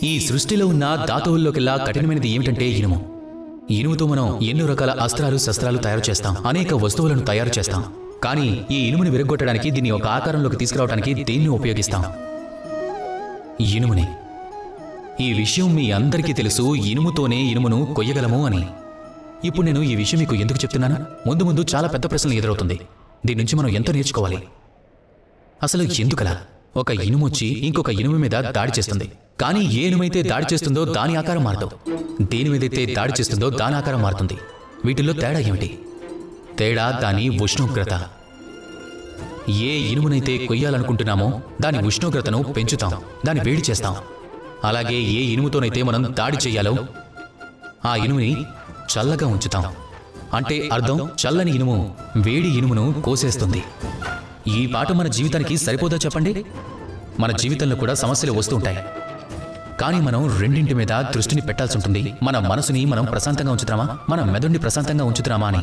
ఈ సృష్టిలో ఉన్న ధాతువుల్లోకెల్లా కఠినమైనది ఏమిటంటే ఇనుము. ఇనుముతో మనం ఎన్నో రకాల అస్త్రాలు శస్త్రాలు తయారు చేస్తాం, అనేక వస్తువులను తయారు చేస్తాం. కానీ ఈ ఇనుముని విరగ్గొట్టడానికి, దీన్ని ఒక ఆకారంలోకి తీసుకురావడానికి దేన్ని ఉపయోగిస్తాం? ఇనుముని. ఈ విషయం మీ అందరికీ తెలుసు, ఇనుముతోనే ఇనుమును కొయ్యగలము అని. ఇప్పుడు నేను ఈ విషయం మీకు ఎందుకు చెప్తున్నాను? ముందు ముందు చాలా పెద్ద ప్రశ్నలు ఎదురవుతుంది. దీని నుంచి మనం ఎంతో నేర్చుకోవాలి. అసలు ఎందుకలా? ఒక ఇనుము వచ్చి ఇంకొక ఇనుము మీద దాడి చేస్తుంది. కానీ ఏ ఇనుమైతే దాడి చేస్తుందో దాని ఆకారం మారదు, దేని మీదైతే దాడి చేస్తుందో దాని ఆకారం మారుతుంది. వీటిల్లో తేడా ఏమిటి? తేడా దాని ఉష్ణోగ్రత. ఏ ఇనుమునైతే కొయ్యాలనుకుంటున్నామో దాని ఉష్ణోగ్రతను పెంచుతాం, దాన్ని వేడి చేస్తాం. అలాగే ఏ ఇనుముతోనైతే మనం దాడి చేయాలో ఆ ఇనుముని చల్లగా ఉంచుతాం. అంటే అర్థం, చల్లని ఇనుము వేడి ఇనుమును కోసేస్తుంది. ఈ పాఠం మన జీవితానికి సరిపోదా చెప్పండి? మన జీవితంలో కూడా సమస్యలు వస్తూ ఉంటాయి, కానీ మనం రెండింటి మీద దృష్టిని పెట్టాల్సి ఉంటుంది. మన మనసుని మనం ప్రశాంతంగా ఉంచుతున్నామా, మన మెదడుని ప్రశాంతంగా ఉంచుతున్నామా అని.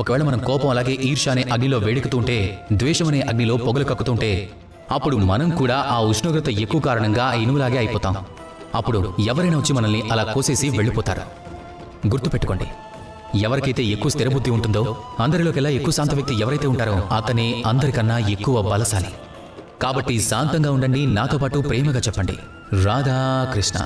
ఒకవేళ మనం కోపం అలాగే ఈర్ష్య అనే అగ్నిలో వేడెక్కుతుంటే, ద్వేషం అనే అగ్నిలో పొగలు కక్కుతుంటే, అప్పుడు మనం కూడా ఆ ఉష్ణోగ్రత ఎక్కువ కారణంగా ఆ ఇనుములాగే అయిపోతాం. అప్పుడు ఎవరైనా వచ్చి మనల్ని అలా కోసేసి వెళ్ళిపోతారు. గుర్తుపెట్టుకోండి, ఎవరికైతే ఎక్కువ స్థిరబుద్ధి ఉంటుందో, అందరిలోకెల్లా ఎక్కువ శాంత వ్యక్తి ఎవరైతే ఉంటారో అతనే అందరికన్నా ఎక్కువ బలశాలి. కాబట్టి శాంతంగా ఉండండి, నాతో పాటు ప్రేమగా చెప్పండి, రాధాకృష్ణ.